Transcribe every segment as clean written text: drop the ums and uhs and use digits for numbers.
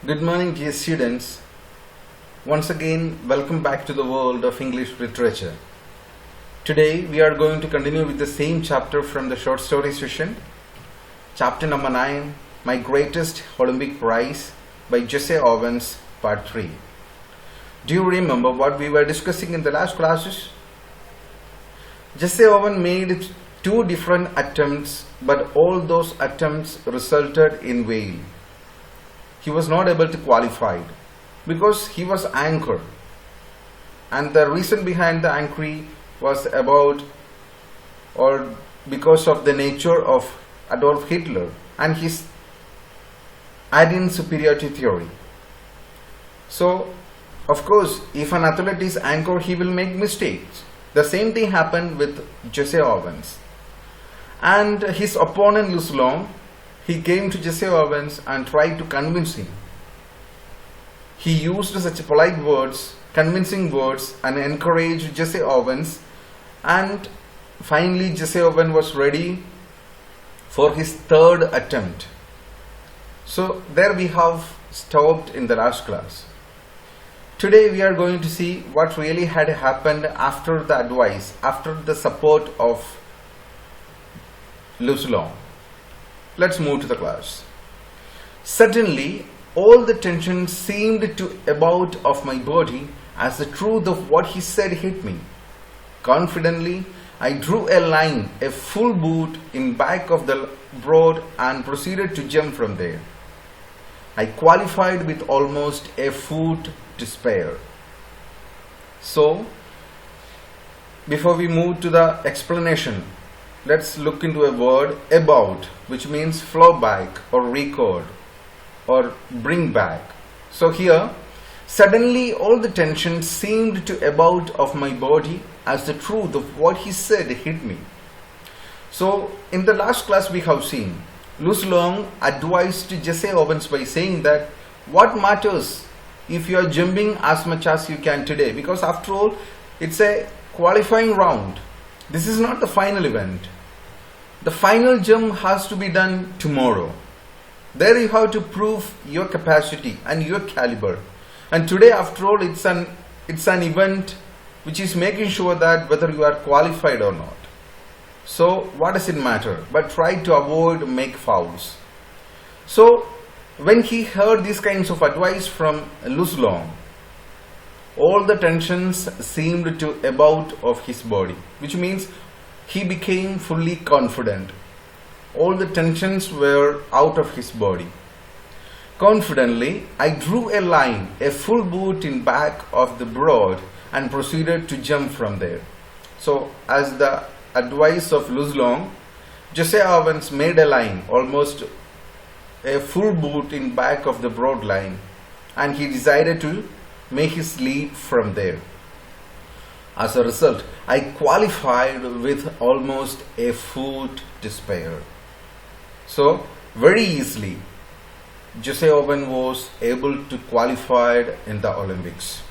Good morning, dear students. Once again, welcome back to the world of English literature. Today, we are going to continue with the same chapter from the short story session. Chapter number 9, My Greatest Olympic Prize by Jesse Owens, Part 3. Do you remember what we were discussing in the last classes? Jesse Owens made 2 different attempts, but all those attempts resulted in vain. He was not able to qualify because he was anchored, and the reason behind the anchoring was because of the nature of Adolf Hitler and his Aryan superiority theory. So, of course, if an athlete is anchored, he will make mistakes. The same thing happened with Jesse Owens. And his opponent Luz Long, he came to Jesse Owens and tried to convince him. He used such polite words, convincing words, and encouraged Jesse Owens, and finally Jesse Owens was ready for his 3rd attempt. So there we have stopped in the last class. Today we are going to see what really had happened after the advice, after the support of Luz Long. Let's move to the class. Suddenly, all the tension seemed to ebb out of my body as the truth of what he said hit me. Confidently, I drew a line, a full boot in back of the broad, and proceeded to jump from there. I qualified with almost a foot to spare. So, before we move to the explanation, let's look into a word about, which means flow back or record or bring back. So here, suddenly all the tension seemed to ebb out of my body as the truth of what he said hit me. So in the last class we have seen Luz Long advised Jesse Owens by saying that what matters if you are jumping as much as you can today, because after all it's a qualifying round. This is not the final event. The final jump has to be done tomorrow. There you have to prove your capacity and your caliber. And today, after all, it's an event which is making sure that whether you are qualified or not. So what does it matter? But try to avoid make fouls. So when he heard these kinds of advice from Luz Long, all the tensions seemed to ebb out of his body, which means he became fully confident. All the tensions were out of his body. Confidently, I drew a line, a full boot in back of the broad, and proceeded to jump from there. So, as the advice of Luz Long, Jesse Owens made a line, almost a full boot in back of the broad line, and he decided to make his leap from there. As a result, I qualified with almost a foot to spare. So, very easily, Jesse Owens was able to qualify in the Olympics.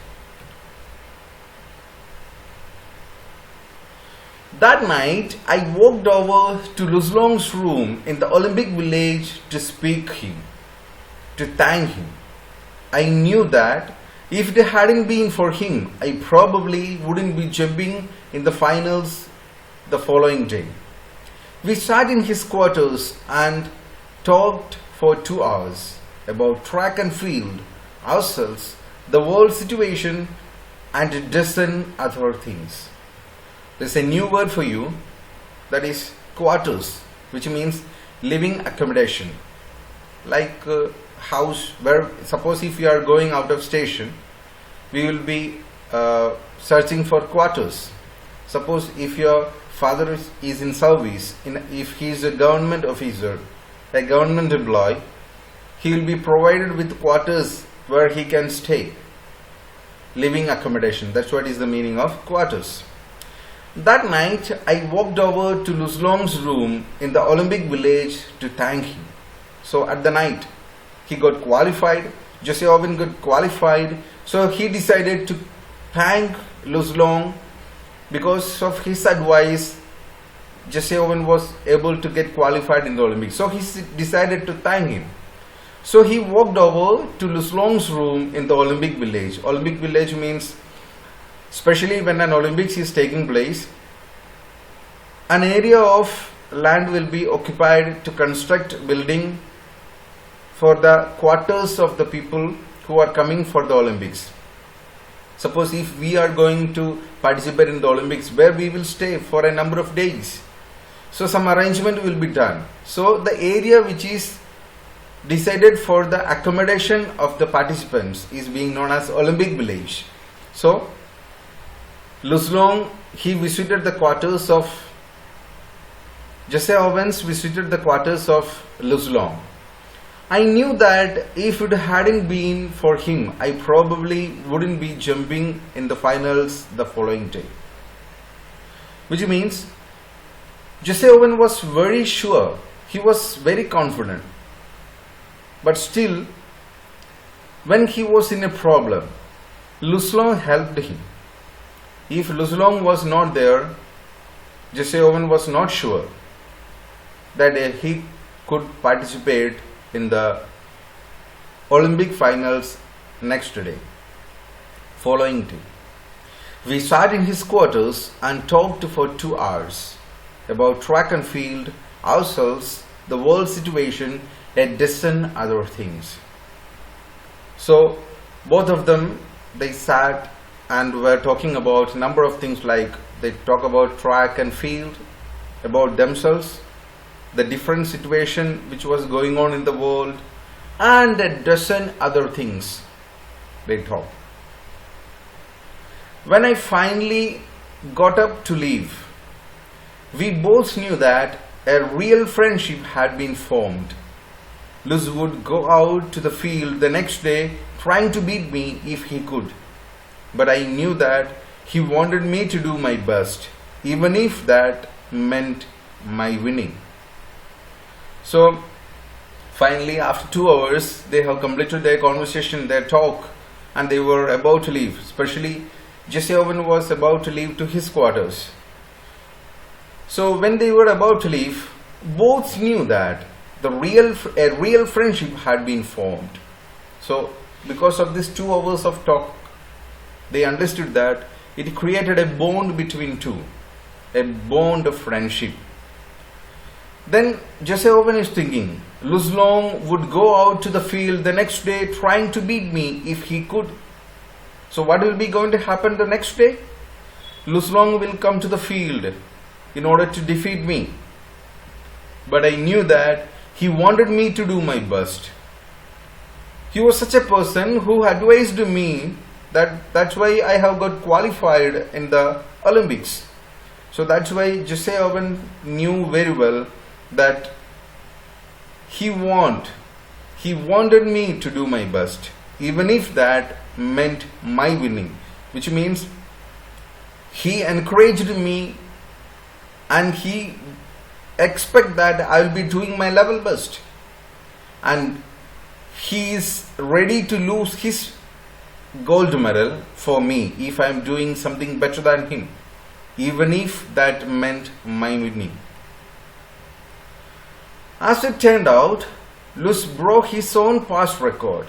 That night, I walked over to Luz Long's room in the Olympic Village to speak him, to thank him. I knew that if it hadn't been for him, I probably wouldn't be jumping in the finals the following day. We sat in his quarters and talked for 2 hours about track and field, ourselves, the world situation, and a dozen other things. There's a new word for you, that is quarters, which means living accommodation. Like house, where suppose if you are going out of station, we will be searching for quarters. Suppose if your father is in service, if he is a government officer, a government employee, he will be provided with quarters where he can stay. Living accommodation, that's what is the meaning of quarters. That night, I walked over to Luz Long's room in the Olympic Village to thank him. So at the night, he got qualified, Jesse Owens got qualified, so he decided to thank Luz Long. Because of his advice, Jesse Owens was able to get qualified in the Olympics. So he decided to thank him. So he walked over to Luslong's room in the Olympic Village. Olympic Village means, especially when an Olympics is taking place, an area of land will be occupied to construct building for the quarters of the people who are coming for the Olympics. Suppose if we are going to participate in the Olympics, where we will stay for a number of days. So some arrangement will be done. So the area which is decided for the accommodation of the participants is being known as Olympic Village. So Luslong, he visited the quarters of Jesse Owens visited the quarters of Luslong. I knew that if it hadn't been for him, I probably wouldn't be jumping in the finals the following day. Which means Jesse Owens was very sure, he was very confident. But still, when he was in a problem, Luslong helped him. If Luslong was not there, Jesse Owens was not sure that he could participate in the Olympic finals next day, following day. We sat in his quarters and talked for 2 hours about track and field, ourselves, the world situation, a dozen other things. So both of them, they sat and were talking about number of things, like they talk about track and field, about themselves, the different situation which was going on in the world, and a dozen other things they talk. When I finally got up to leave, we both knew that a real friendship had been formed. Luz would go out to the field the next day trying to beat me if he could, but I knew that he wanted me to do my best, even if that meant my winning. So finally, after 2 hours, they have completed their conversation, their talk, and they were about to leave. Especially Jesse Owens was about to leave to his quarters. So when they were about to leave, both knew that a real friendship had been formed. So because of this 2 hours of talk, they understood that it created a bond between two, a bond of friendship. Then Jesse Owens is thinking, Luslong would go out to the field the next day trying to beat me if he could. So what will be going to happen the next day? Luslong will come to the field in order to defeat me. But I knew that he wanted me to do my best. He was such a person who advised me that's why I have got qualified in the Olympics. So that's why Jesse Owens knew very well that he wanted me to do my best, even if that meant my winning. Which means he encouraged me and he expect that I will be doing my level best, and he is ready to lose his gold medal for me if I am doing something better than him, even if that meant my winning. As it turned out, Luz broke his own past record.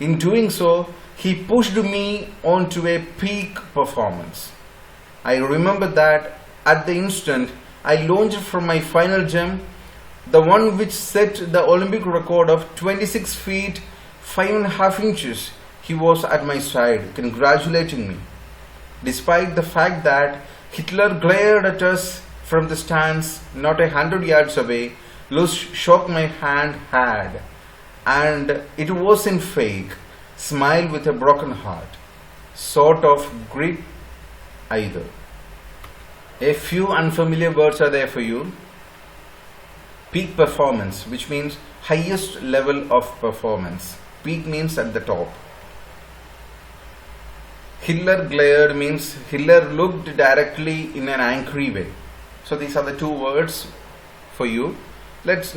In doing so, he pushed me onto a peak performance. I remember that at the instant I launched from my final jump, the one which set the Olympic record of 26 feet 5.5 inches, he was at my side congratulating me. Despite the fact that Hitler glared at us from the stands not 100 yards away, Luz shook my hand hard, and it wasn't fake, smile with a broken heart, sort of grip either. A few unfamiliar words are there for you. Peak performance, which means highest level of performance. Peak means at the top. Hitler glared means Hitler looked directly in an angry way. So these are the 2 words for you. Let's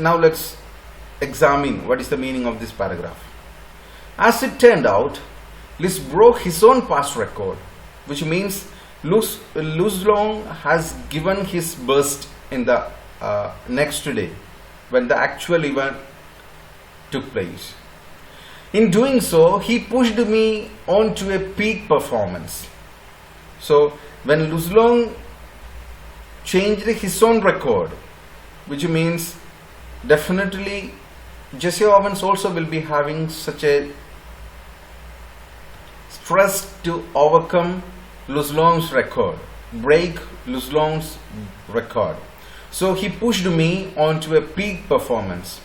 examine what is the meaning of this paragraph. As it turned out, Luz broke his own past record, which means Luslong has given his best in the next day when the actual event took place. In doing so, he pushed me on to a peak performance. So, when Luzlong changed his own record, which means definitely Jesse Owens also will be having such a stress to overcome Luzlong's record, break Luzlong's record. So he pushed me onto a peak performance.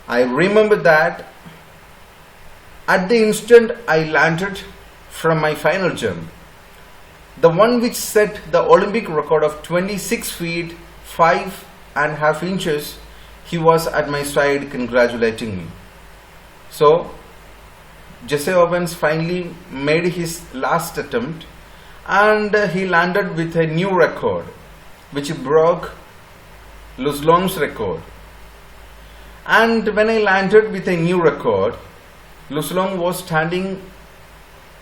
I remember that at the instant I landed from my final jump, the one which set the Olympic record of 26 feet 5.5 inches, he was at my side congratulating me. So Jesse Owens finally made his last attempt and he landed with a new record which broke Luzlong's record. And when I landed with a new record, Luzlong was standing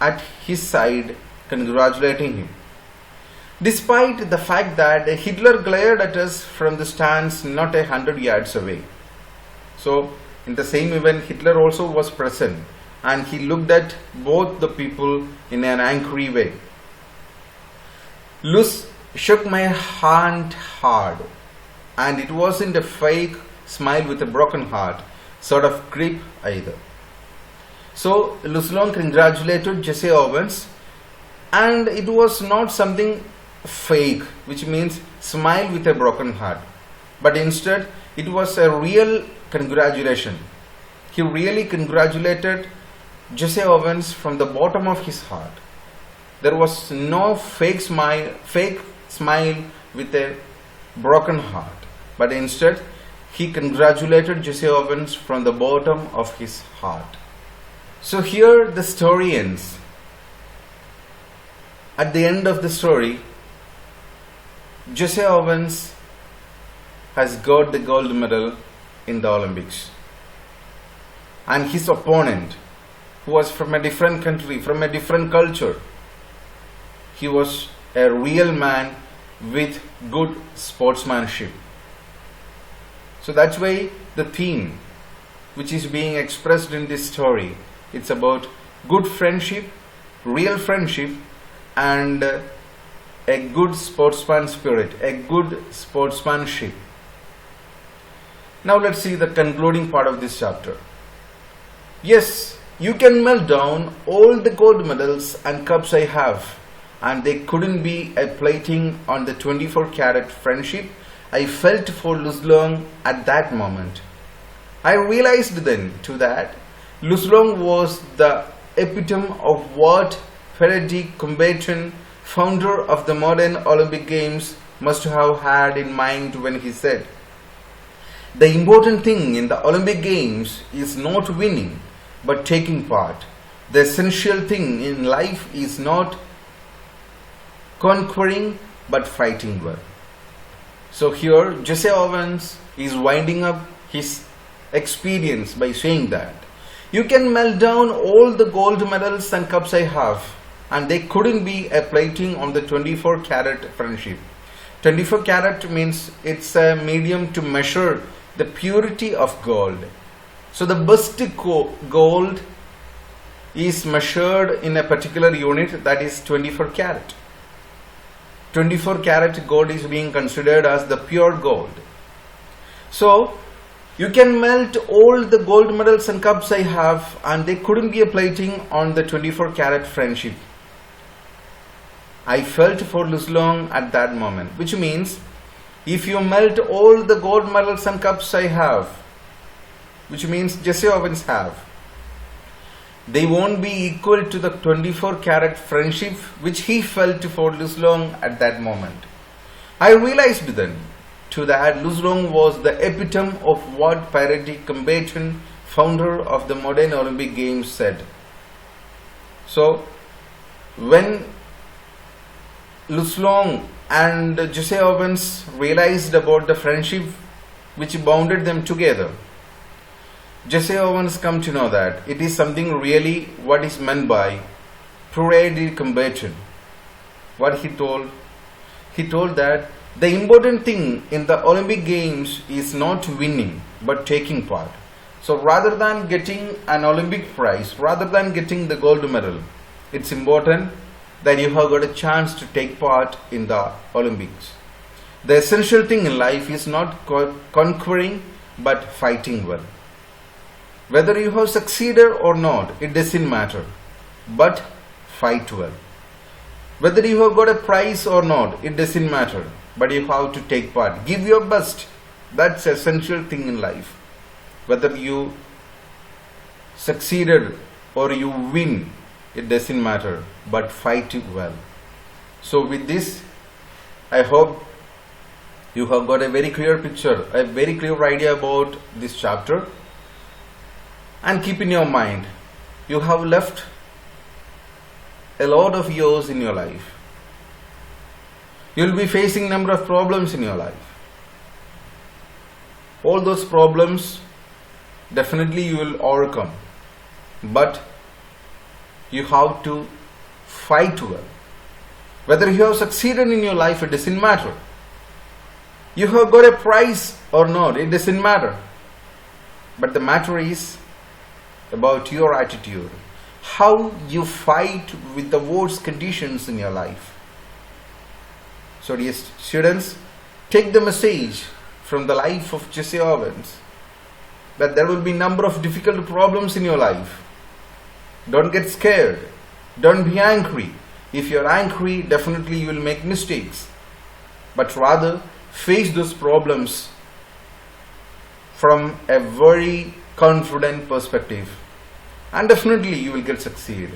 at his side congratulating him. Despite the fact that Hitler glared at us from the stands not 100 yards away. So in the same event, Hitler also was present and he looked at both the people in an angry way. Luz shook my hand hard, and it wasn't a fake smile with a broken heart sort of grip either. So Luzlong congratulated Jesse Owens, and it was not something fake, which means smile with a broken heart, but instead it was a real congratulation. He really congratulated Jesse Owens from the bottom of his heart. There was no fake smile with a broken heart, but instead he congratulated Jesse Owens from the bottom of his heart. So here the story ends. At the end of the story, Jesse Owens has got the gold medal in the Olympics, and his opponent, who was from a different country, from a different culture, he was a real man with good sportsmanship. So that's why the theme which is being expressed in this story, it's about good friendship, real friendship, and a good sportsman spirit, a good sportsmanship. Now let's see the concluding part of this chapter. Yes, you can melt down all the gold medals and cups I have, and they couldn't be a plating on the 24-carat friendship I felt for Luzlong at that moment. I realized then too that Luzlong was the epitome of what Frederic Coubertin, founder of the modern Olympic Games, must have had in mind when he said, "The important thing in the Olympic Games is not winning, but taking part. The essential thing in life is not conquering, but fighting well." So here Jesse Owens is winding up his experience by saying that you can melt down all the gold medals and cups I have, and they couldn't be a plating on the 24-carat friendship. 24-carat means it's a medium to measure the purity of gold. So the best gold is measured in a particular unit, that is 24-carat. 24-carat gold is being considered as the pure gold. So you can melt all the gold medals and cups I have, and they couldn't be a plating on the 24-carat friendship I felt for Luzlong at that moment. Which means, if you melt all the gold medals and cups I have, which means Jesse Owens have, they won't be equal to the 24-carat friendship which he felt for Luzlong at that moment. I realized then too that Luzlong was the epitome of what Frederic Coubertin, founder of the modern Olympic Games, said. So when Luzlong and Jesse Owens realized about the friendship which bounded them together, Jesse Owens come to know that it is something really what is meant by Frederic Coubertin. What he told that the important thing in the Olympic Games is not winning but taking part. So rather than getting an Olympic prize, rather than getting the gold medal, it's important that you have got a chance to take part in the Olympics. The essential thing in life is not conquering but fighting well. Whether you have succeeded or not, it doesn't matter, but fight well. Whether you have got a prize or not, it doesn't matter, but you have to take part. Give your best. That's the essential thing in life. Whether you succeeded or you win, it doesn't matter, but fight it well. So with this, I hope you have got a very clear picture, a very clear idea about this chapter. And keep in your mind, you have left a lot of years in your life. You will be facing number of problems in your life. All those problems definitely you will overcome, but you have to fight well. Whether you have succeeded in your life, it doesn't matter. You have got a prize or not, it doesn't matter. But the matter is about your attitude, how you fight with the worst conditions in your life. So dear students, take the message from the life of Jesse Owens that there will be number of difficult problems in your life. Don't get scared. Don't be angry. If you're angry, definitely you will make mistakes. But rather, face those problems from a very confident perspective. And definitely you will get succeed.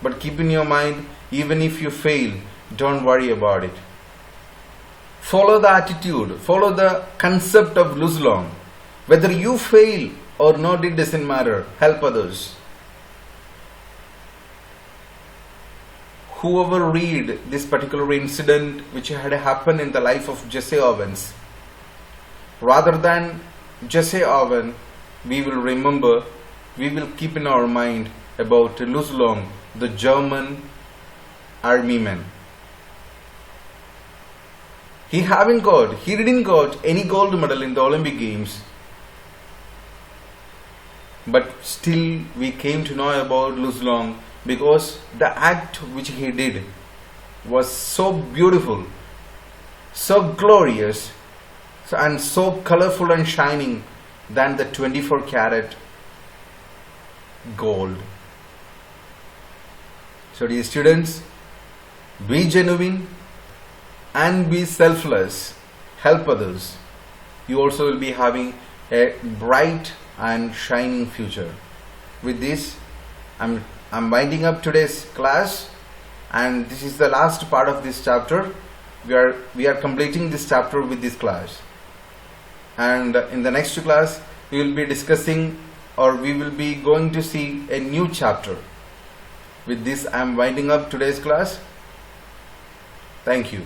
But keep in your mind, even if you fail, don't worry about it. Follow the attitude, follow the concept of lose long. Whether you fail or not, it doesn't matter. Help others. Whoever read this particular incident which had happened in the life of Jesse Owens, rather than Jesse Owens, we will remember, we will keep in our mind about Luz Long, the German army man. He didn't got any gold medal in the Olympic Games, but still we came to know about Luz Long because the act which he did was so beautiful, so glorious, and so colorful and shining than the 24 karat gold. So dear students, be genuine and be selfless. Help others. You also will be having a bright and shining future. With this, I'm winding up today's class, and this is the last part of this chapter. We are completing this chapter with this class, and in the next class we will be discussing, or we will be going to see a new chapter. With this, I am winding up today's class. Thank you.